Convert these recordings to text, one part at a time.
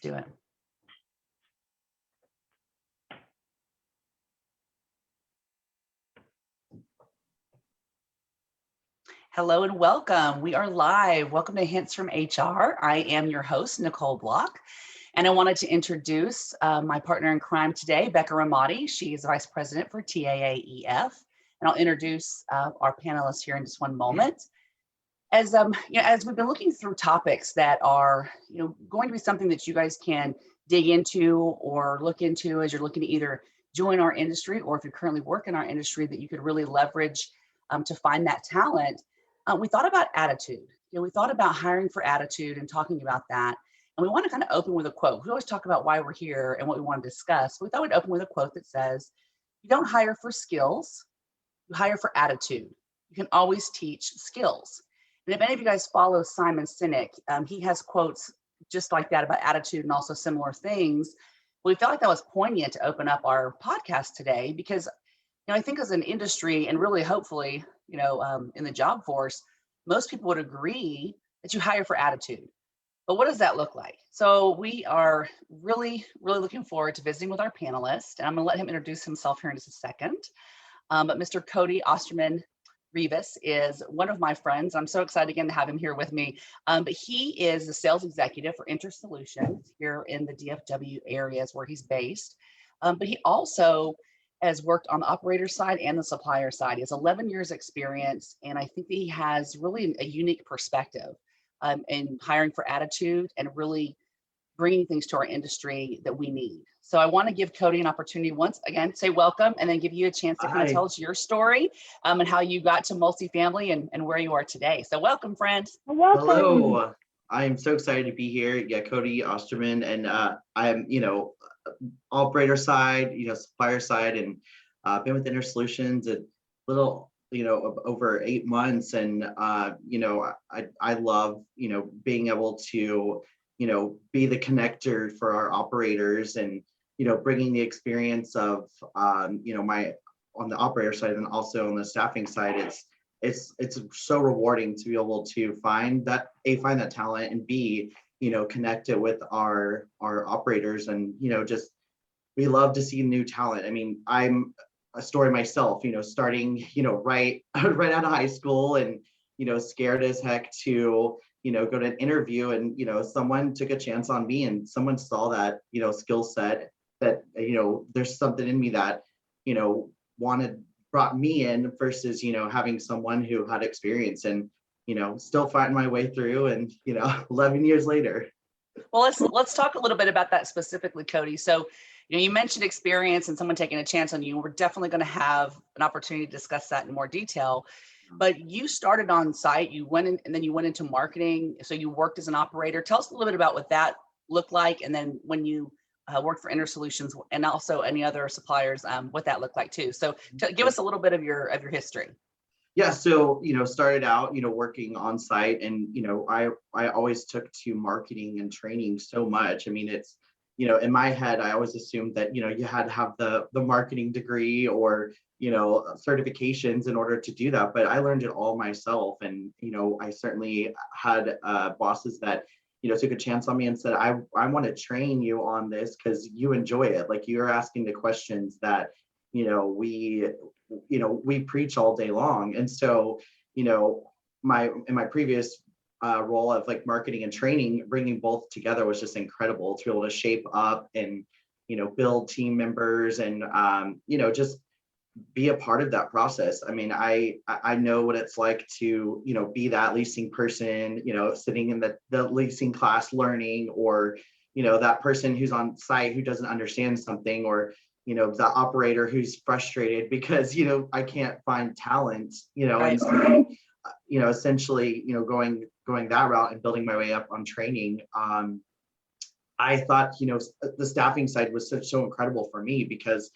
do it. Hello and welcome. We are live. Welcome to Hints from HR. I am your host, Nicole Block, and I wanted to introduce my partner in crime today, Becca Ramadi. She is Vice President for TAAEF, and I'll introduce our panelists here in just one moment. As we've been looking through topics that are going to be something that you guys can dig into or look into as you're looking to either join our industry, or if you currently work in our industry, that you could really leverage to find that talent. We thought about attitude. We thought about hiring for attitude and talking about that. And we want to kind of open with a quote. We always talk about why we're here and what we want to discuss. We thought we'd open with a quote that says, "You don't hire for skills, you hire for attitude. You can always teach skills." And if any of you guys follow Simon Sinek, he has quotes just like that about attitude and also similar things. We felt like that was poignant to open up our podcast today because, I think as an industry and really hopefully, in the job force, most people would agree that you hire for attitude. But what does that look like? So we are really, really looking forward to visiting with our panelist, and I'm going to let him introduce himself here in just a second. But Mr. Cody Osterman Rivas is one of my friends. I'm so excited again to have him here with me. But he is the sales executive for InterSolutions here in the DFW areas where he's based. But he also has worked on the operator side and the supplier side. He has 11 years experience, and I think that he has really a unique perspective in hiring for attitude and really bringing things to our industry that we need. So I want to give Cody an opportunity once again, say welcome, and then give you a chance to kind of tell us your story and how you got to multifamily and where you are today. So welcome, friend. Welcome. Hello. I'm so excited to be here. Yeah, Cody Osterman, and I'm, operator side, supplier side, and been with InterSolutions a little, over 8 months. And, I love, being able to, be the connector for our operators and, bringing the experience of, my on the operator side and also on the staffing side. It's so rewarding to be able to find that talent, and B, connect it with our operators, and just we love to see new talent. I mean, I'm a story myself, starting right out of high school, and scared as heck to go to an interview, and someone took a chance on me, and someone saw that skill set, that there's something in me that brought me in versus having someone who had experience, and still fighting my way through, and 11 years later. Well, let's talk a little bit about that specifically, Cody. So you mentioned experience and someone taking a chance on you. We're definitely going to have an opportunity to discuss that in more detail. But you started on site, you went in, and then you went into marketing. So you worked as an operator. Tell us a little bit about what that looked like, and then when you worked for InterSolutions and also any other suppliers, what that looked like too. So give us a little bit of your history. Yeah, so started out working on site, and I always took to marketing and training so much. I mean, it's in my head, I always assumed that you had to have the marketing degree or certifications in order to do that, but I learned it all myself. And I certainly had bosses that took a chance on me and said, I want to train you on this because you enjoy it. Like, you're asking the questions that we preach all day long. And so in my previous role of like marketing and training, bringing both together was just incredible to be able to shape up and build team members, and just be a part of that process. I mean, I know what it's like to be that leasing person, sitting in the leasing class learning, or that person who's on site who doesn't understand something, or the operator who's frustrated because I can't find talent, Right. And so essentially going that route and building my way up on training. I thought the staffing side was so incredible for me, because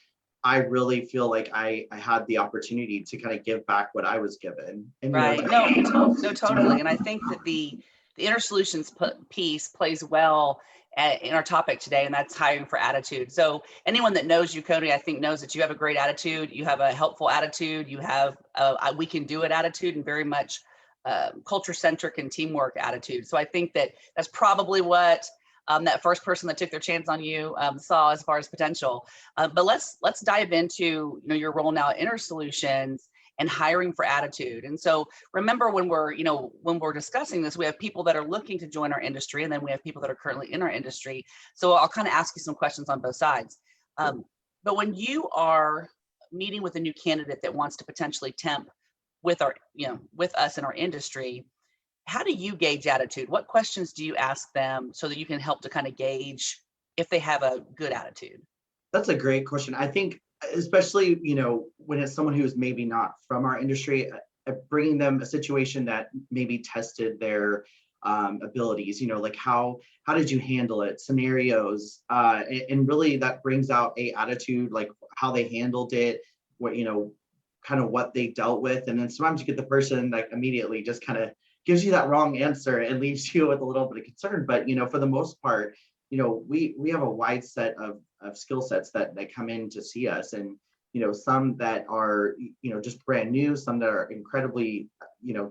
I really feel like I had the opportunity to kind of give back what I was given. And, right. No, totally. And I think that the InterSolutions piece plays well in our topic today, and that's hiring for attitude. So anyone that knows you, Cody, I think knows that you have a great attitude. You have a helpful attitude. You have a we can do it attitude, and very much culture centric and teamwork attitude. So I think that that's probably what that first person that took their chance on you saw as far as potential. But let's dive into your role now at InterSolutions and hiring for attitude. And so remember, when we're discussing this, we have people that are looking to join our industry, and then we have people that are currently in our industry. So I'll kind of ask you some questions on both sides. But when you are meeting with a new candidate that wants to potentially temp with with us in our industry, how do you gauge attitude? What questions do you ask them so that you can help to kind of gauge if they have a good attitude? That's a great question. I think, especially, when it's someone who's maybe not from our industry, bringing them a situation that maybe tested their abilities, like how did you handle it, scenarios, and really that brings out a attitude, like how they handled it, what, kind of what they dealt with. And then sometimes you get the person that immediately just kind of gives you that wrong answer and leaves you with a little bit of concern. But, for the most part, we have a wide set of skill sets that come in to see us. And, some that are, just brand new, some that are incredibly,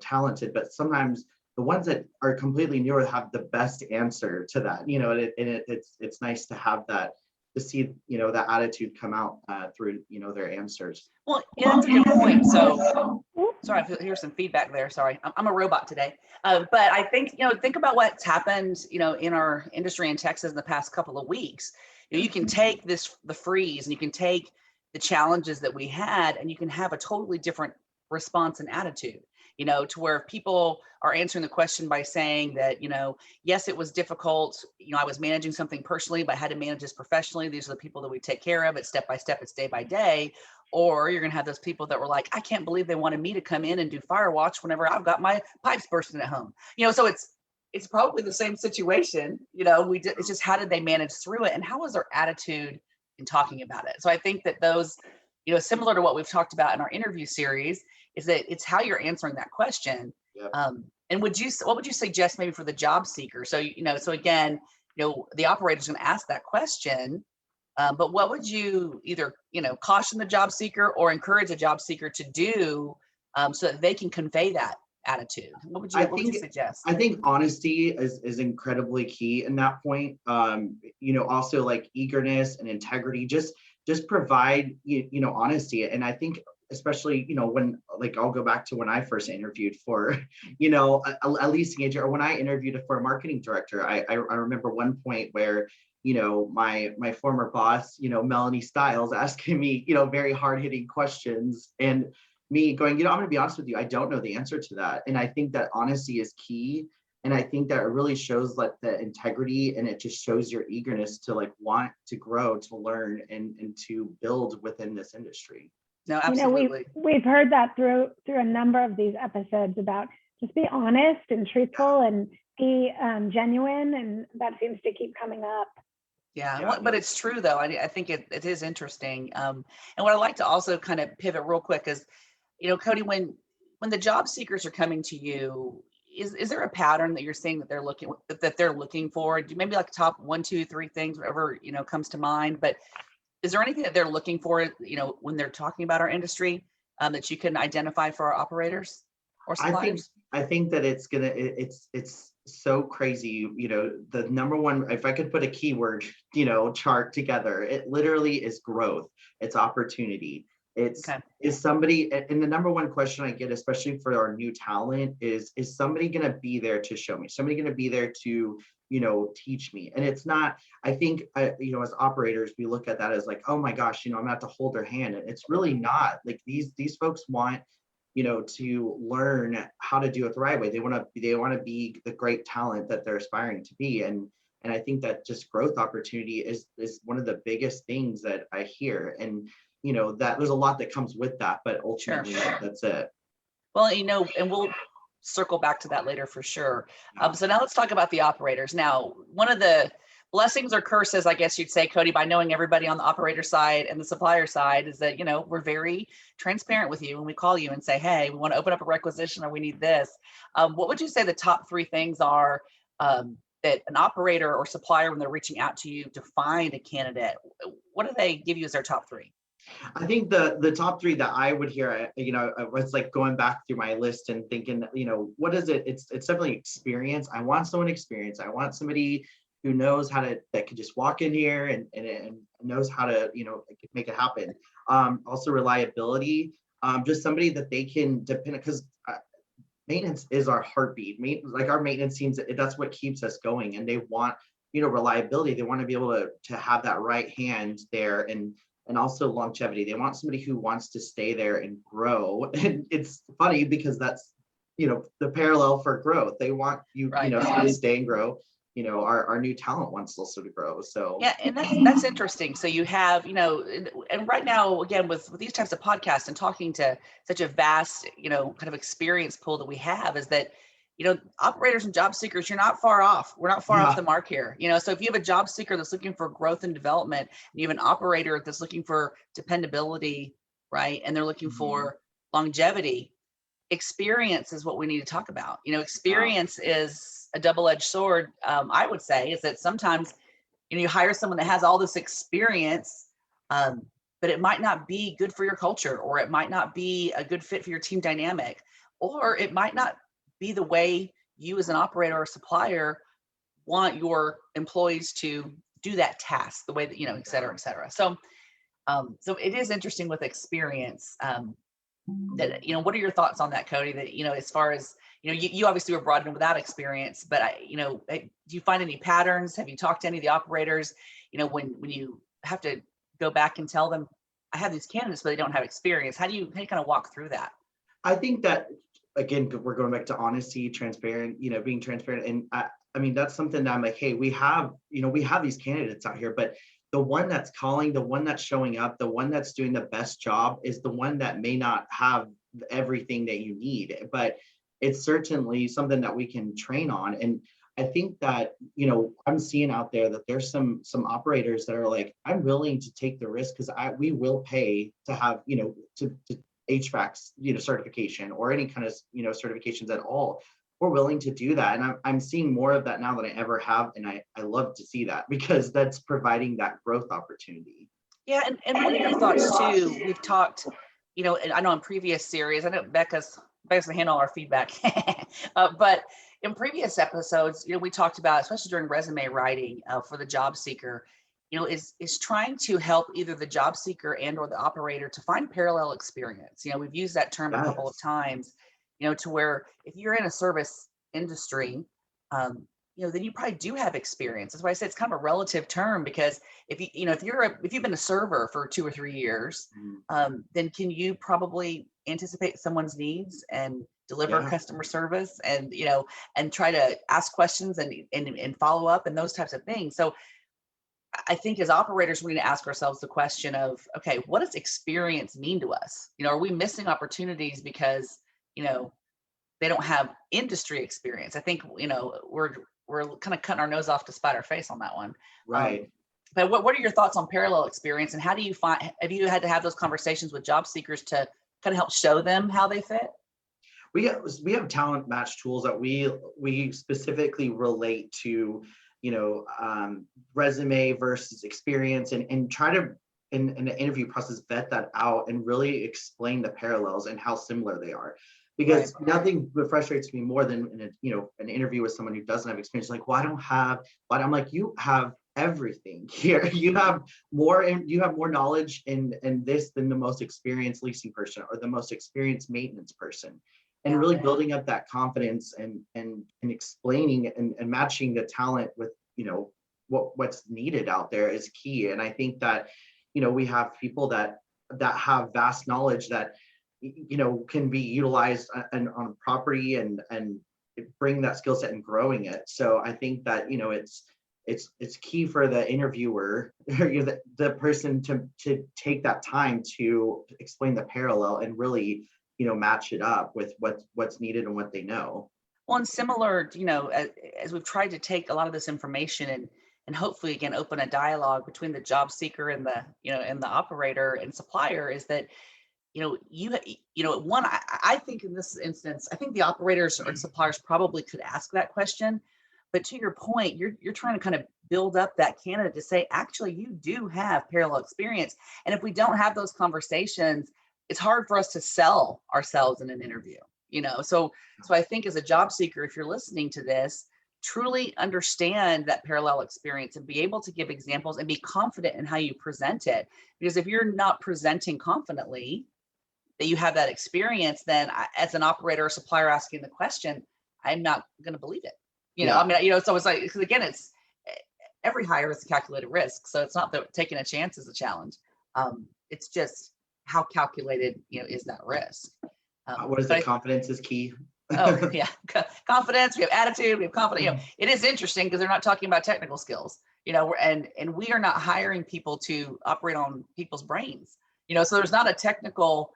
talented, but sometimes the ones that are completely new have the best answer to that, and it's nice to have that, to see, that attitude come out through, their answers. Well, yeah, that's a good point. So, sorry, I hear some feedback there. Sorry, I'm a robot today. But I think, think about what's happened, in our industry in Texas in the past couple of weeks. You can take the freeze, and you can take the challenges that we had, and you can have a totally different response and attitude, to where people are answering the question by saying that, yes, it was difficult. I was managing something personally, but I had to manage this professionally. These are the people that we take care of. It's step by step, it's day by day. Or you're going to have those people that were like, I can't believe they wanted me to come in and do fire watch whenever I've got my pipes bursting at home. So it's probably the same situation. It's just, how did they manage through it, and how was their attitude in talking about it? So I think that those, similar to what we've talked about in our interview series, is that it's how you're answering that question. Yep. And what would you suggest maybe for the job seeker? So, so again, the operator's going to ask that question. But what would you either, caution the job seeker or encourage a job seeker to do so that they can convey that attitude? What would you suggest? I think honesty is incredibly key in that point. Also like eagerness and integrity, just provide, honesty. And I think especially, when, like, I'll go back to when I first interviewed for, a leasing agent, or when I interviewed for a marketing director. I remember one point where, my former boss, Melanie Stiles, asking me, very hard-hitting questions, and me going, I'm going to be honest with you, I don't know the answer to that. And I think that honesty is key. And I think that it really shows like the integrity, and it just shows your eagerness to like want to grow, to learn, and to build within this industry. No, absolutely. We've heard that through a number of these episodes about just be honest and truthful and be genuine, and that seems to keep coming up. Yeah. But it's true though. I think it is interesting. And what I'd like to also kind of pivot real quick is, Cody, when the job seekers are coming to you, is there a pattern that you're seeing that they're looking for? Do you maybe like top 1, 2, 3 things, whatever comes to mind? But is there anything that they're looking for, when they're talking about our industry, that you can identify for our operators or suppliers? I think that it's so crazy. The number one, if I could put a keyword, chart together, it literally is growth. It's opportunity. Is somebody, and the number one question I get, especially for our new talent, is somebody going to be there to show me? Somebody going to be there to, teach me? And it's not, I think, as operators, we look at that as like, oh my gosh, I'm gonna have to hold their hand. And it's really not. Like these folks want, to learn how to do it the right way. They want to be the great talent that they're aspiring to be. And I think that just growth opportunity is one of the biggest things that I hear. And that there's a lot that comes with that, but ultimately that's it. Well, and we'll circle back to that later for sure. So now let's talk about the operators. Now, one of the blessings or curses, I guess you'd say, Cody, by knowing everybody on the operator side and the supplier side, is that, we're very transparent with you when we call you and say, hey, we want to open up a requisition or we need this. What would you say the top 3 things are that an operator or supplier, when they're reaching out to you to find a candidate, what do they give you as their top 3? I think the top 3 that I would hear, I was like going back through my list and thinking, what is it? It's definitely experience. I want someone experienced. I want somebody who knows how to, that could just walk in here and knows how to, make it happen. Also reliability, just somebody that they can depend, because maintenance is our heartbeat. Like our maintenance teams, that's what keeps us going. And they want, reliability. They want to be able to have that right hand there, and also longevity. They want somebody who wants to stay there and grow. And it's funny because that's, the parallel for growth. They want you, Right. to stay and grow. Our new talent wants also to grow. So yeah, and that's interesting. So you have, and right now, again, with these types of podcasts and talking to such a vast, kind of experience pool that we have, is that, operators and job seekers, you're not far off. We're not far off the mark here. So if you have a job seeker that's looking for growth and development, and you have an operator that's looking for dependability, right, and they're looking for longevity, experience is what we need to talk about. Experience is a double-edged sword. I would say is that sometimes, you hire someone that has all this experience, but it might not be good for your culture, or it might not be a good fit for your team dynamic, or it might not be the way you as an operator or supplier want your employees to do that task, the way that, et cetera, et cetera. So it is interesting with experience. That, what are your thoughts on that, Cody? That, as far as, you obviously were brought in without experience, but do you find any patterns? Have you talked to any of the operators, when you have to go back and tell them, I have these candidates, but they don't have experience. How do you kind of walk through that? I think that, again, we're going back to honesty, transparent, being transparent. And I mean, that's something that I'm like, hey, we have these candidates out here, but the one that's calling, the one that's showing up, the one that's doing the best job is the one that may not have everything that you need, but it's certainly something that we can train on. And I think that, I'm seeing out there that there's some operators that are like, I'm willing to take the risk because we will pay to have, to HVAC, certification, or any kind of, certifications at all. We're willing to do that. And I'm seeing more of that now than I ever have. And I love to see that, because that's providing that growth opportunity. Yeah. And what are your thoughts too? We've talked, and I know in previous series, I know Becca's to handle our feedback, but in previous episodes, we talked about, especially during resume writing for the job seeker, is trying to help either the job seeker and or the operator to find parallel experience. We've used that term a couple of times, to where if you're in a service industry, then you probably do have experience. That's why I say it's kind of a relative term, because if you've been a server for 2 or 3 years, then can you probably anticipate someone's needs and deliver customer service, and and try to ask questions and follow up and those types of things. So I think as operators, we need to ask ourselves the question of, okay, what does experience mean to us? Are we missing opportunities because they don't have industry experience? I think we're kind of cutting our nose off to spite our face on that one. Right. But what are your thoughts on parallel experience, and how do you find, have you had to have those conversations with job seekers to kind of help show them how they fit? We have talent match tools that we specifically relate to, resume versus experience, and try to, in the interview process, vet that out and really explain the parallels and how similar they are. Because nothing frustrates me more than an interview with someone who doesn't have experience. Like, well, I don't have, but I'm like, you have everything here. You have more knowledge in this than the most experienced leasing person or the most experienced maintenance person. And really building up that confidence and explaining and matching the talent with what's needed out there is key. And I think that we have people that have vast knowledge that can be utilized on property and bring that skill set and growing it. So I think that it's key for the interviewer, the person to take that time to explain the parallel and really match it up with what's needed and what they know. Well, and similar, as we've tried to take a lot of this information and hopefully again open a dialogue between the job seeker and the operator and supplier, is that I think in this instance, I think the operators or suppliers probably could ask that question. But to your point, you're trying to kind of build up that candidate to say, actually, you do have parallel experience. And if we don't have those conversations, it's hard for us to sell ourselves in an interview, So I think as a job seeker, if you're listening to this, truly understand that parallel experience and be able to give examples and be confident in how you present it. Because if you're not presenting confidently that you have that experience, then as an operator or supplier asking the question, I'm not going to believe it. Yeah. I mean, it's always like, because again, it's every hire is a calculated risk. So it's not that taking a chance is a challenge. It's just how calculated, is that risk. What is it? Confidence is key. Oh yeah, confidence. We have attitude. We have confidence. It is interesting because they're not talking about technical skills. And we are not hiring people to operate on people's brains. So there's not a technical,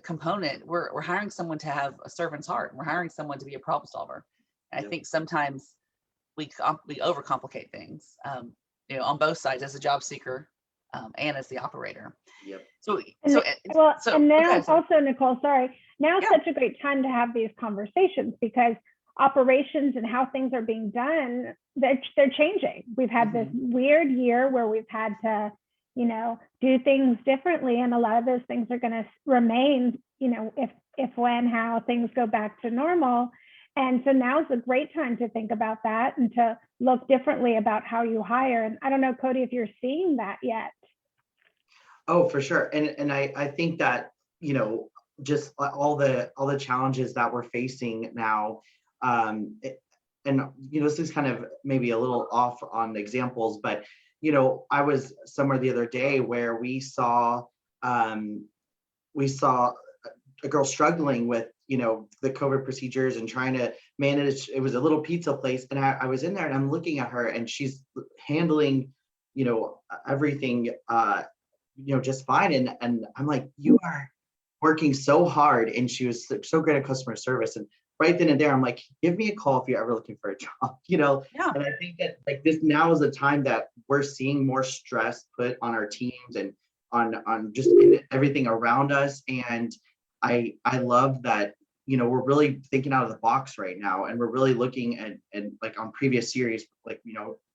component. We're hiring someone to have a servant's heart. We're hiring someone to be a problem solver. And I think sometimes we overcomplicate things. On both sides, as a job seeker and as the operator. Yep. And now also, Nicole, sorry. Now is such a great time to have these conversations because operations and how things are being done, they're changing. We've had this weird year where we've had to, do things differently. And a lot of those things are going to remain, how things go back to normal. And so now is a great time to think about that and to look differently about how you hire. And I don't know, Cody, if you're seeing that yet. Oh, for sure. And I think that, just all the challenges that we're facing now, this is kind of maybe a little off on examples, but, I was somewhere the other day where we saw a girl struggling with, the COVID procedures and trying to manage. It was a little pizza place. And I was in there and I'm looking at her and she's handling, everything, just fine. And I'm like, you are working so hard. And she was so great at customer service. And right then and there, I'm like, give me a call if you're ever looking for a job, Yeah. And I think that this now is a time that we're seeing more stress put on our teams and on just everything around us. And I love that, we're really thinking out of the box right now. And we're really looking at like on previous series, like,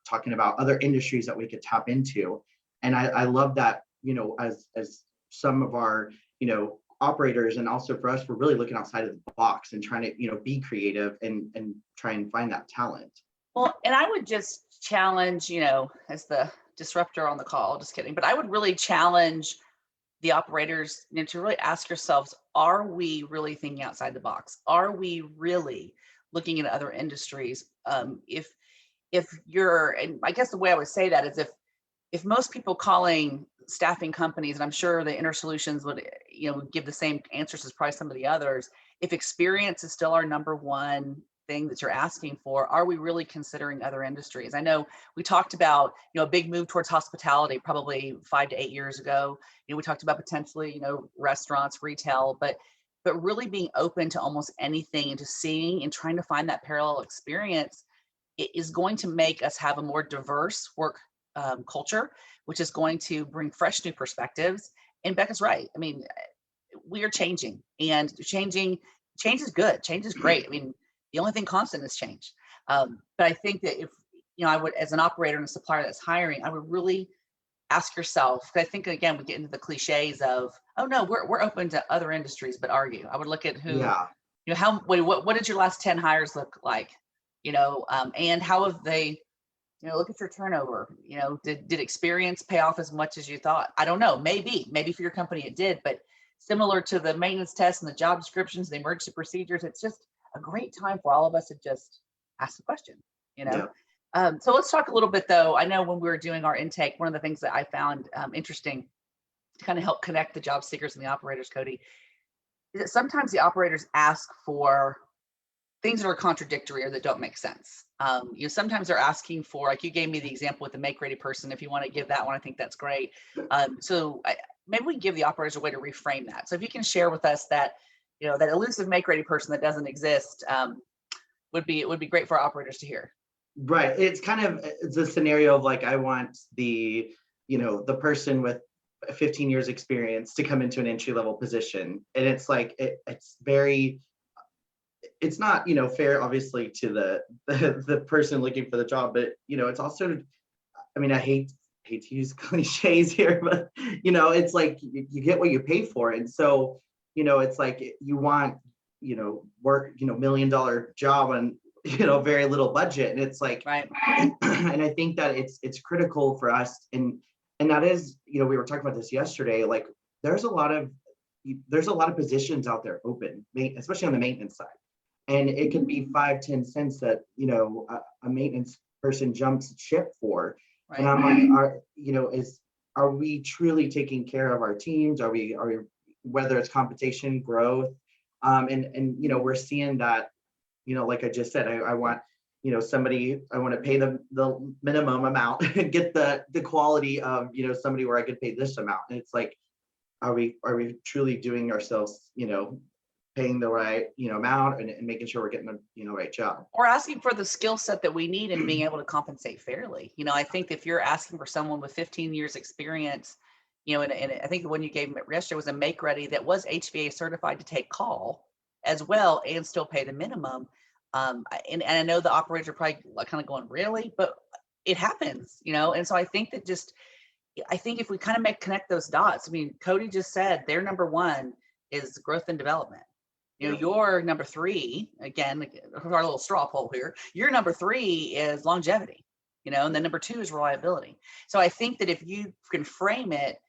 talking about other industries that we could tap into. And I love that, as some of our, operators and also for us, we're really looking outside of the box and trying to, be creative and try and find that talent. Well, and I would just challenge, as the disruptor on the call, just kidding, but I would really challenge the operators, to really ask yourselves, are we really thinking outside the box? Are we really looking at other industries? If you're, and I guess the way I would say that is if most people calling staffing companies, and I'm sure the InterSolutions would, give the same answers as probably some of the others, if experience is still our number one thing that you're asking for, are we really considering other industries? I know we talked about, a big move towards hospitality probably 5 to 8 years ago. We talked about potentially, restaurants, retail, but really being open to almost anything and to seeing and trying to find that parallel experience, it is going to make us have a more diverse work culture, which is going to bring fresh new perspectives. And Becca's right. I mean, we are changing, and change is good. Change is great. I mean, the only thing constant is change. But I think that if, I would, as an operator and a supplier that's hiring, I would really ask yourself, because I think, again, we get into the cliches of, oh no, we're open to other industries, but are you? I would look at who, what did your last 10 hires look like? And how have they, look at your turnover, did experience pay off as much as you thought? I don't know, maybe for your company it did, but similar to the maintenance tests and the job descriptions, the emergency procedures, it's just a great time for all of us to just ask the question, So let's talk a little bit though. I know when we were doing our intake, one of the things that I found interesting to kind of help connect the job seekers and the operators, Cody, is that sometimes the operators ask for things that are contradictory or that don't make sense. Sometimes they're asking for, like you gave me the example with the make-ready person. If you want to give that one, I think that's great. Maybe we can give the operators a way to reframe that. So if you can share with us that, that elusive make-ready person that doesn't exist, would be great for our operators to hear. Right. It's a scenario of like, I want the person with 15 years experience to come into an entry-level position. And it's like, it's not, fair, obviously, to the person looking for the job, but, it's also, I mean, I hate to use cliches here, but, it's like you get what you pay for. And so, it's like you want, work, $1 million job very little budget. And it's like, right. And I think that it's critical for us. And that is, we were talking about this yesterday, like there's a lot of positions out there open, especially on the maintenance side. And it could be 5-10 cents that, a maintenance person jumps ship for. Right. And I'm like, are we truly taking care of our teams? Are we, whether it's compensation, growth, and we're seeing that, like I just said, I want, somebody, I want to pay the minimum amount and get the quality of, somebody where I could pay this amount. And it's like, are we truly doing ourselves, paying the right, amount and making sure we're getting the, right job? Or asking for the skill set that we need and being able to compensate fairly. I think if you're asking for someone with 15 years experience, and I think the one you gave me yesterday was a make ready that was HVA certified to take call as well and still pay the minimum. And I know the operators are probably kind of going, really? But it happens, and so I think if we kind of connect those dots, I mean, Cody just said their number one is growth and development. Your number three, again, our little straw poll here, your number three is longevity, and then number two is reliability. So I think that if you can frame it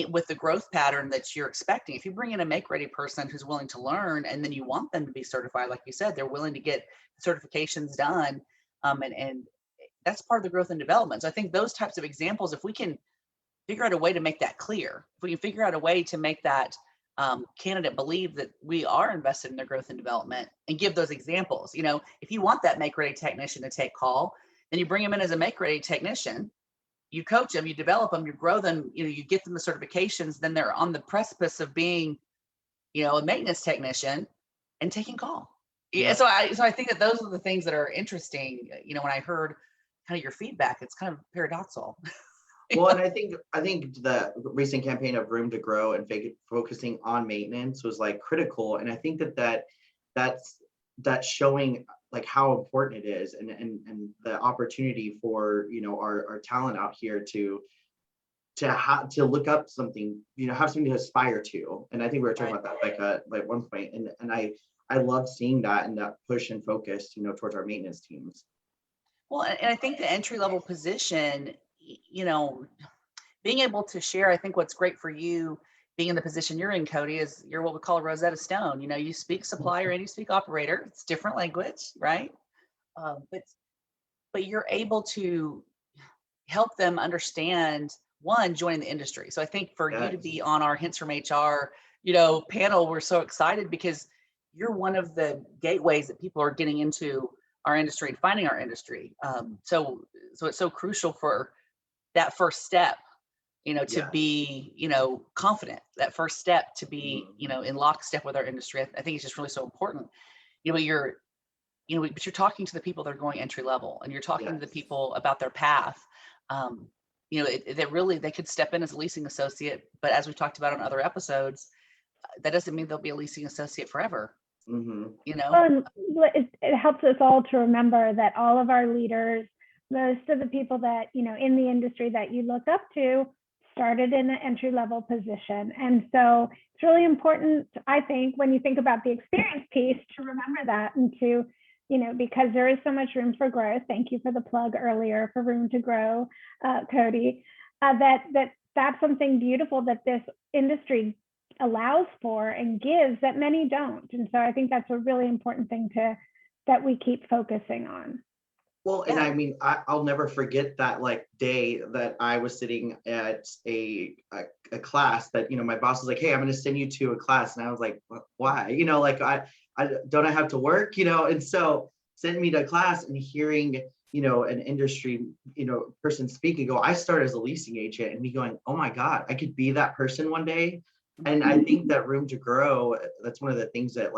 with the growth pattern that you're expecting, if you bring in a make-ready person who's willing to learn, and then you want them to be certified, like you said, they're willing to get certifications done, and that's part of the growth and development. So I think those types of examples, if we can figure out a way to make that clear, if we can figure out a way to make that candidate believe that we are invested in their growth and development and give those examples. If you want that make-ready technician to take call, then you bring them in as a make-ready technician, you coach them, you develop them, you grow them, you get them the certifications, then they're on the precipice of being, a maintenance technician and taking call. Yeah. So I think that those are the things that are interesting. When I heard kind of your feedback, it's kind of paradoxical. Well, and I think the recent campaign of Room to Grow and focusing on maintenance was like critical. And I think that's showing like how important it is and the opportunity for, our talent out here to look up something, have something to aspire to. And I think we were talking about that like one point. And I love seeing that and that push and focus, towards our maintenance teams. Well, and I think the entry-level position, being able to share, I think what's great for you being in the position you're in, Cody, is you're what we call a Rosetta Stone. You speak supplier and you speak operator. It's different language, right? But you're able to help them understand, one, joining the industry. So I think for you to be on our Hints from HR, panel, we're so excited because you're one of the gateways that people are getting into our industry and finding our industry. So it's so crucial for that first step, to be, confident, that first step to be, in lockstep with our industry. I think it's just really so important. But you're talking to the people that are going entry level, and you're talking to the people about their path. That really, they could step in as a leasing associate, but as we talked about on other episodes, that doesn't mean they'll be a leasing associate forever. Mm-hmm. It helps us all to remember that all of our leaders, most of the people that, in the industry that you look up to, started in an entry-level position. And so it's really important, I think, when you think about the experience piece, to remember that and to, because there is so much room for growth. Thank you for the plug earlier for Room to Grow, Cody. That's something beautiful that this industry allows for and gives that many don't. And so I think that's a really important thing that we keep focusing on. Well, and I mean, I'll never forget that day that I was sitting at a class that, my boss was like, hey, I'm going to send you to a class. And I was like, why? I don't I have to work, and so sent me to class and hearing, an industry, person speak and go, I started as a leasing agent, and me going, oh my God, I could be that person one day. And I think that Room to Grow, that's one of the things that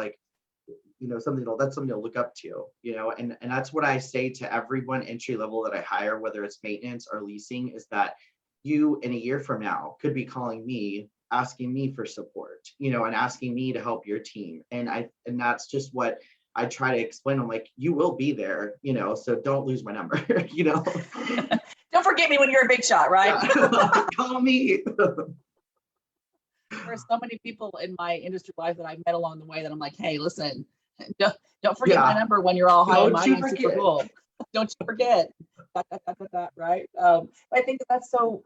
that's something to look up to, and that's what I say to everyone entry level that I hire, whether it's maintenance or leasing, is that you in a year from now could be calling me, asking me for support, and asking me to help your team. And that's just what I try to explain. I'm like, you will be there, so don't lose my number, Don't forget me when you're a big shot, right? Yeah. Call me. There's so many people in my industry life that I've met along the way that I'm like, hey, listen, Don't forget my number when you're all high and mighty and super cool. Don't you forget. Right? I think that's so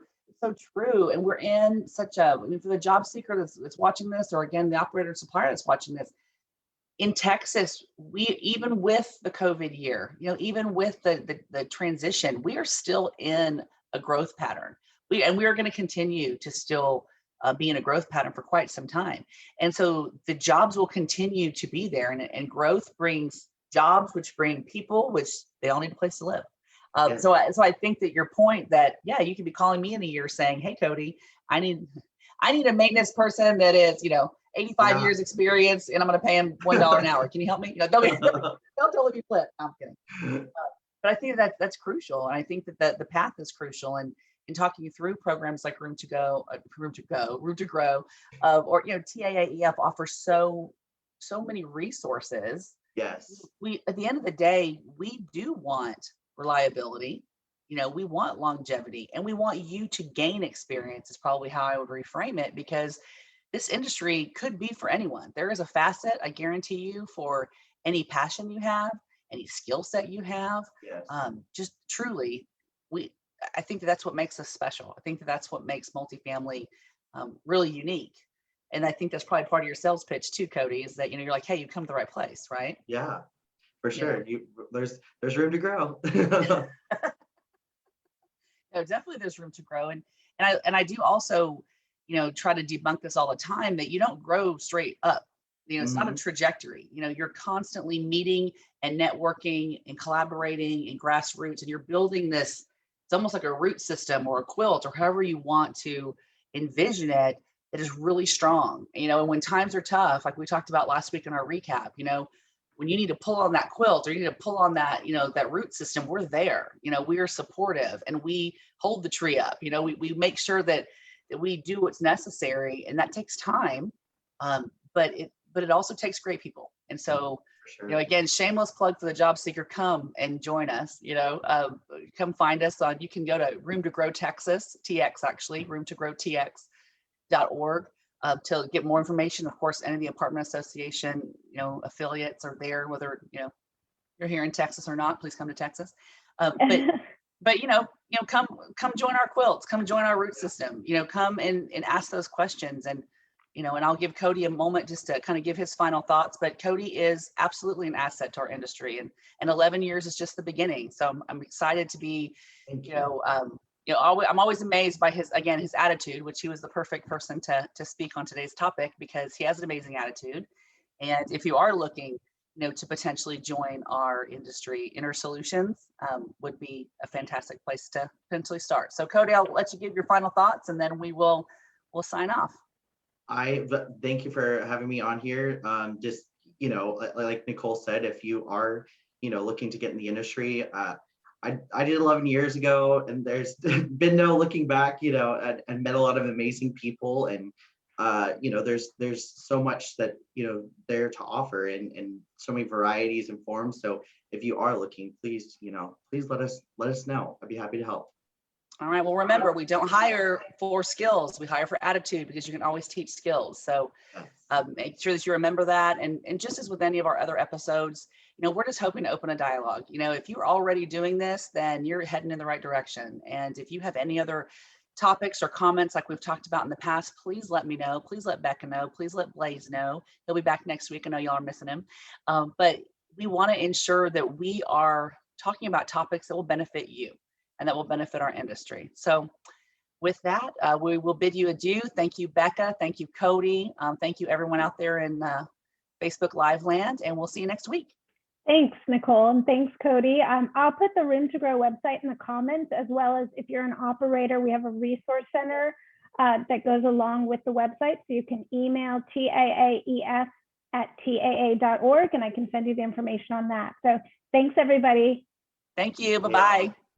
true. And we're in such a, for the job seeker that's watching this, or again, the operator supplier that's watching this, in Texas, we, even with the COVID year, even with the transition, we are still in a growth pattern. We are going to continue to still be in a growth pattern for quite some time. And so the jobs will continue to be there, and growth brings jobs, which bring people, which they all need a place to live. So I think that your point that, yeah, you could be calling me in a year saying, hey, Cody, I need a maintenance person that is, 85 years experience, and I'm going to pay him $1 an hour. Can you help me? Don't totally be flip. I'm kidding. But I think that's crucial. And I think that the path is crucial. And in talking you through programs like Room to Grow, or, TAAEF offers so many resources. Yes. We, at the end of the day, we do want reliability. We want longevity, and we want you to gain experience, is probably how I would reframe it, because this industry could be for anyone. There is a facet, I guarantee you, for any passion you have, any skill set you have. Yes. Just truly, I think that's what makes us special. I think that's what makes multifamily really unique. And I think that's probably part of your sales pitch too, Cody, is that, you're like, hey, you come to the right place, right? Yeah, for sure. There's room to grow. No, definitely there's room to grow. And I do also, try to debunk this all the time, that you don't grow straight up. It's not a trajectory. You're constantly meeting and networking and collaborating and grassroots, and you're building this. It's almost like a root system or a quilt, or however you want to envision it, that is really strong. And when times are tough, like we talked about last week in our recap, when you need to pull on that quilt, or you need to pull on that, that root system, we're there. We are supportive, and we hold the tree up. We make sure that we do what's necessary, and that takes time. But it also takes great people. And so, again, shameless plug for the job seeker, come and join us. Come find us on. You can go to Room to Grow Texas, TX actually, roomtogrowtx.org. To get more information. Of course, any of the apartment association, affiliates are there, whether, you're here in Texas or not, please come to Texas. But come join our quilts, come join our root system, come and ask those questions. And, and I'll give Cody a moment just to kind of give his final thoughts, but Cody is absolutely an asset to our industry, and 11 years is just the beginning. So I'm excited to be, I'm always amazed by his attitude, which he was the perfect person to speak on today's topic, because he has an amazing attitude. And if you are looking, to potentially join our industry, InterSolutions would be a fantastic place to potentially start. So Cody, I'll let you give your final thoughts, and then we'll sign off. Thank you for having me on here. Just, like Nicole said, if you are, looking to get in the industry, I did 11 years ago, and there's been no looking back, and met a lot of amazing people, and there's so much that there to offer, and so many varieties and forms. So if you are looking, please let us know. I'd be happy to help. All right. Well, remember, we don't hire for skills. We hire for attitude, because you can always teach skills. So make sure that you remember that. And just as with any of our other episodes, we're just hoping to open a dialogue. If you're already doing this, then you're heading in the right direction. And if you have any other topics or comments like we've talked about in the past, please let me know. Please let Becca know. Please let Blaze know. He'll be back next week. I know y'all are missing him. But we want to ensure that we are talking about topics that will benefit you and that will benefit our industry. So with that, we will bid you adieu. Thank you, Becca. Thank you, Cody. Thank you, everyone out there in Facebook Live land, and we'll see you next week. Thanks, Nicole, and thanks, Cody. I'll put the Room to Grow website in the comments, as well as if you're an operator, we have a resource center that goes along with the website. So you can email TAAEF@TAA.org, and I can send you the information on that. So thanks, everybody. Thank you. Bye-bye.